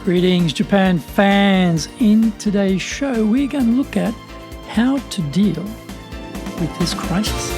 Greetings, Japan fans. In today's show, we're going to look at how to deal with this crisis.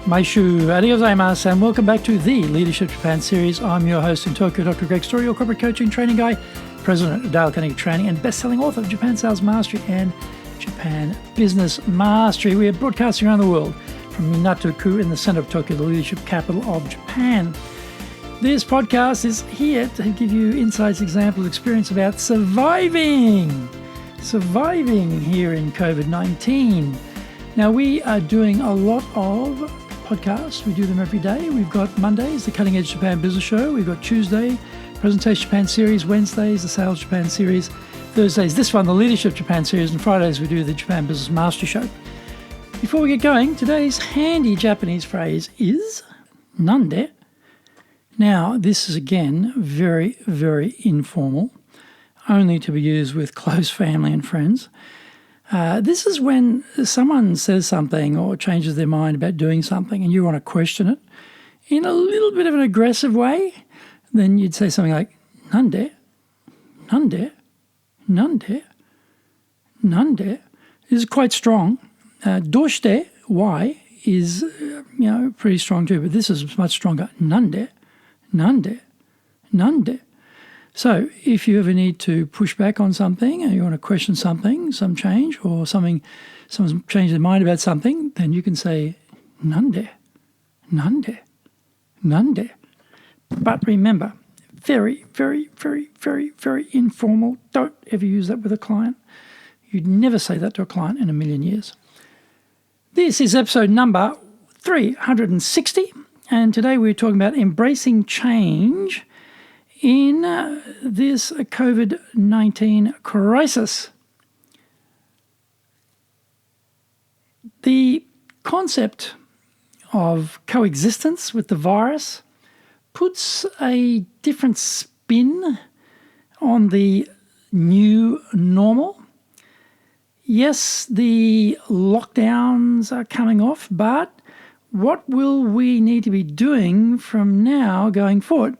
Maishu, arigatou gozaimasu, and welcome back to the Leadership Japan series. I'm your host in Tokyo, Dr. Greg Story, your corporate coaching training guy, president of Dale Carnegie Training, and best-selling author of Japan Sales Mastery and Japan Business Mastery. We are broadcasting around the world from Minato-ku in the center of Tokyo, the leadership capital of Japan. This podcast is here to give you insights, examples, experience about surviving here in COVID-19. Now, we are doing a lot of podcasts. We do them every day. We've got Mondays, the Cutting Edge Japan Business Show. We've got Tuesday, Presentation Japan series. Wednesdays, the Sales Japan series. Thursdays, this one, the Leadership Japan series. And Fridays, we do the Japan Business Mastery Show. Before we get going, today's handy Japanese phrase is nande. Now, this is, again, very, very informal, only to be used with close family and friends. This is when someone says something or changes their mind about doing something and you want to question it in a little bit of an aggressive way. Then you'd say something like, nande, nande, nande, nande. This is quite strong. Doshite, why, is pretty strong too, but this is much stronger. Nande, nande, nande. So if you ever need to push back on something and you want to question something, some change, or someone's changed their mind about something, then you can say, nande, nande, nande. But remember, very, very, very, very, very informal. Don't ever use that with a client. You'd never say that to a client in a million years. This is episode number 360, and today we're talking about embracing change in this COVID-19 crisis. The concept of coexistence with the virus puts a different spin on the new normal. Yes, the lockdowns are coming off, but what will we need to be doing from now going forward?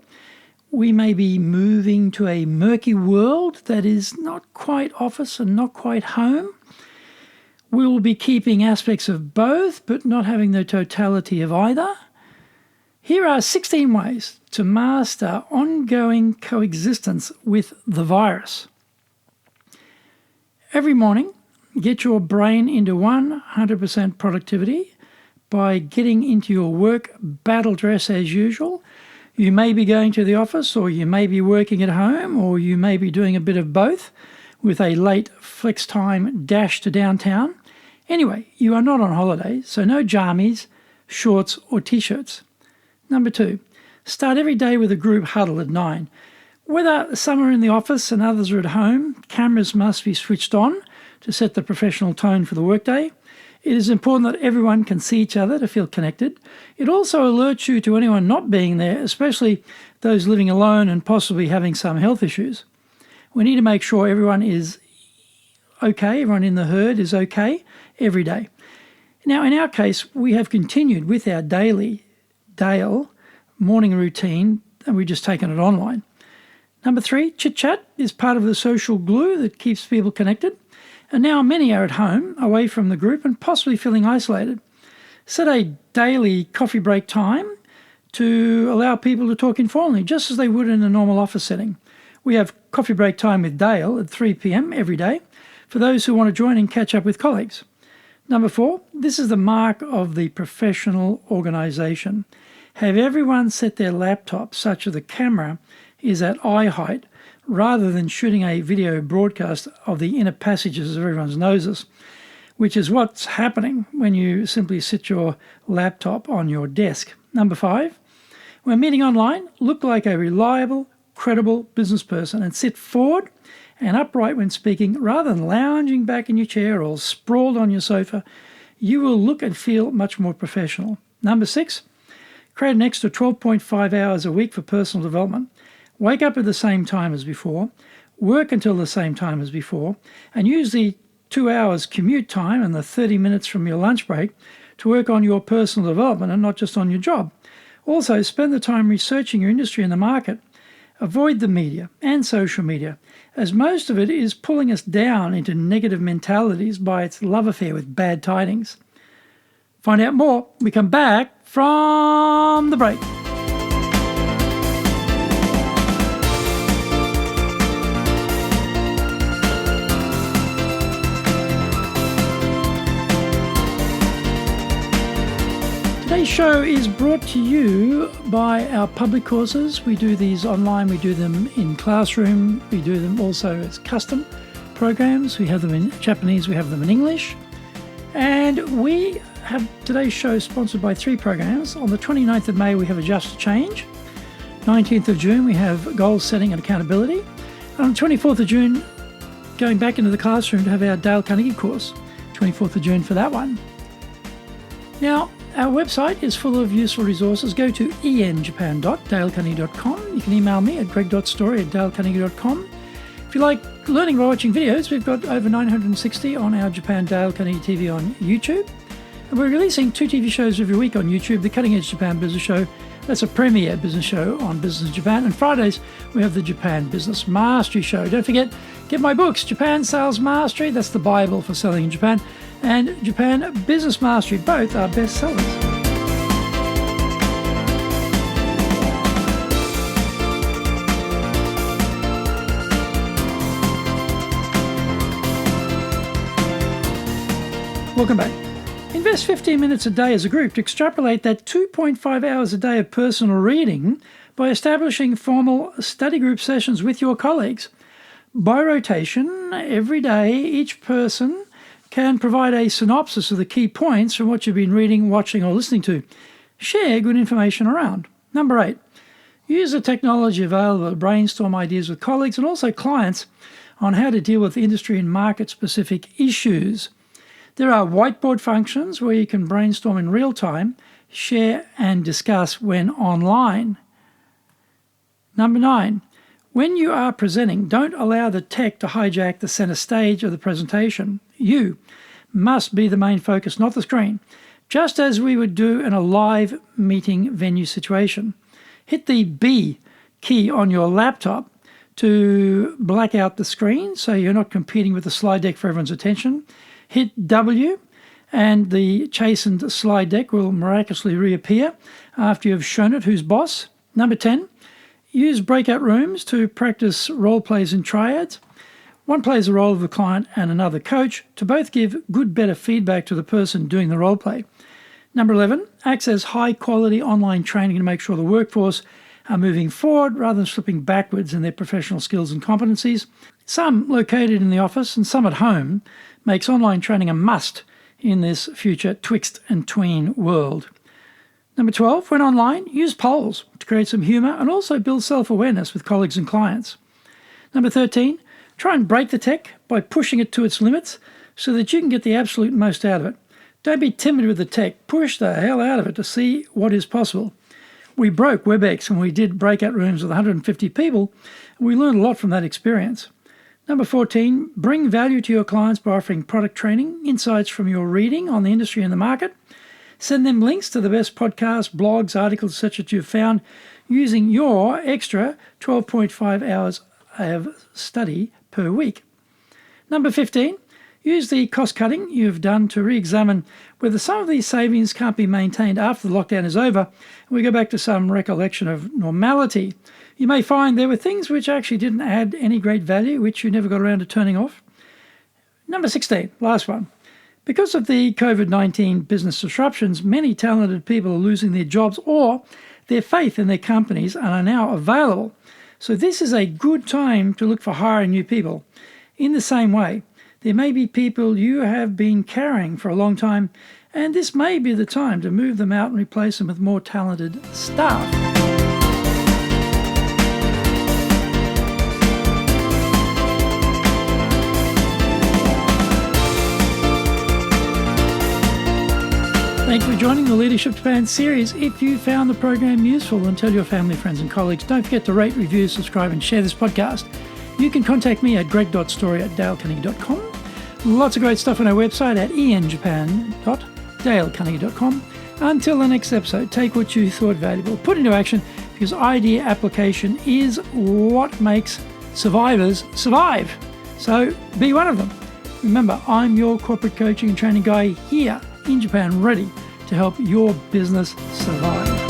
We may be moving to a murky world that is not quite office and not quite home. We will be keeping aspects of both, but not having the totality of either. Here are 16 ways to master ongoing coexistence with the virus. Every morning, get your brain into 100% productivity by getting into your work battle dress as usual. You may be going to the office, or you may be working at home, or you may be doing a bit of both with a late flex time dash to downtown. Anyway, you are not on holiday, so no jammies, shorts, or t-shirts. Number 2, start every day with a group huddle at 9. Whether some are in the office and others are at home, cameras must be switched on to set the professional tone for the workday. It is important that everyone can see each other to feel connected. It also alerts you to anyone not being there, especially those living alone and possibly having some health issues. We need to make sure everyone is okay, everyone in the herd is okay every day. Now, in our case, we have continued with our Dale morning routine, and we've just taken it online. Number 3, chit-chat is part of the social glue that keeps people connected. And now many are at home, away from the group, and possibly feeling isolated. Set a daily coffee break time to allow people to talk informally, just as they would in a normal office setting. We have coffee break time with Dale at 3 p.m. every day for those who want to join and catch up with colleagues. Number 4, this is the mark of the professional organisation. Have everyone set their laptop such that the camera is at eye height, rather than shooting a video broadcast of the inner passages of everyone's noses, which is what's happening when you simply sit your laptop on your desk. Number 5, when meeting online, look like a reliable, credible business person and sit forward and upright when speaking, rather than lounging back in your chair or sprawled on your sofa. You will look and feel much more professional. Number 6, create an extra 12.5 hours a week for personal development. Wake up at the same time as before, work until the same time as before, and use the 2 hours commute time and the 30 minutes from your lunch break to work on your personal development and not just on your job. Also, spend the time researching your industry and the market. Avoid the media and social media, as most of it is pulling us down into negative mentalities by its love affair with bad tidings. Find out more when we come back from the break. Today's show is brought to you by our public courses. We do these online, we do them in classroom, we do them also as custom programs. We have them in Japanese, we have them in English. And we have today's show sponsored by 3 programs. On the 29th of May, we have Adjust to Change. 19th of June, we have Goal Setting and Accountability. And on the 24th of June, going back into the classroom to have our Dale Carnegie course. 24th of June for that one. Now, our website is full of useful resources. Go to enjapan.dalecarnegie.com. You can email me at greg.story@dalecarnegie.com. If you like learning by watching videos, we've got over 960 on our Japan Dale Carnegie TV on YouTube. And we're releasing 2 TV shows every week on YouTube. The Cutting Edge Japan Business Show, that's a premier business show on business in Japan. And Fridays, we have the Japan Business Mastery Show. Don't forget, get my books, Japan Sales Mastery, that's the Bible for selling in Japan, and Japan Business Mastery, both are bestsellers. Welcome back. Invest 15 minutes a day as a group to extrapolate that 2.5 hours a day of personal reading by establishing formal study group sessions with your colleagues. By rotation, every day, each person can provide a synopsis of the key points from what you've been reading, watching, or listening to. Share good information around. Number 8, use the technology available to brainstorm ideas with colleagues and also clients on how to deal with industry and market-specific issues. There are whiteboard functions where you can brainstorm in real time, share and discuss when online. Number 9, when you are presenting, don't allow the tech to hijack the center stage of the presentation. You must be the main focus, not the screen, just as we would do in a live meeting venue situation. Hit the B key on your laptop to black out the screen so you're not competing with the slide deck for everyone's attention. Hit W and the chastened slide deck will miraculously reappear after you've shown it who's boss. Number 10, use breakout rooms to practice role plays in triads. One plays the role of the client and another coach to both give good, better feedback to the person doing the role play. Number 11, access high-quality online training to make sure the workforce are moving forward rather than slipping backwards in their professional skills and competencies. Some located in the office and some at home makes online training a must in this future twixt and tween world. Number 12, when online, use polls to create some humour and also build self-awareness with colleagues and clients. Number 13, try and break the tech by pushing it to its limits so that you can get the absolute most out of it. Don't be timid with the tech. Push the hell out of it to see what is possible. We broke WebEx when we did breakout rooms with 150 people, and we learned a lot from that experience. Number 14, bring value to your clients by offering product training, insights from your reading on the industry and the market. Send them links to the best podcasts, blogs, articles, etc. that you've found using your extra 12.5 hours of study per week. Number 15, use the cost cutting you've done to re-examine whether some of these savings can't be maintained after the lockdown is over and we go back to some recollection of normality. You may find there were things which actually didn't add any great value, which you never got around to turning off. Number 16, last one. Because of the COVID-19 business disruptions, many talented people are losing their jobs or their faith in their companies and are now available. So this is a good time to look for hiring new people. In the same way, there may be people you have been carrying for a long time, and this may be the time to move them out and replace them with more talented staff. Thank you for joining the Leadership Japan series. If you found the program useful, then tell your family, friends and colleagues. Don't forget to rate, review, subscribe and share this podcast. You can contact me at greg.story@dalecarnegie.com. Lots of great stuff on our website at enjapan.dalecunningham.com. Until the next episode, take what you thought valuable, put into action, because idea application is what makes survivors survive. So be one of them. Remember, I'm your corporate coaching and training guy here in Japan, ready to help your business survive.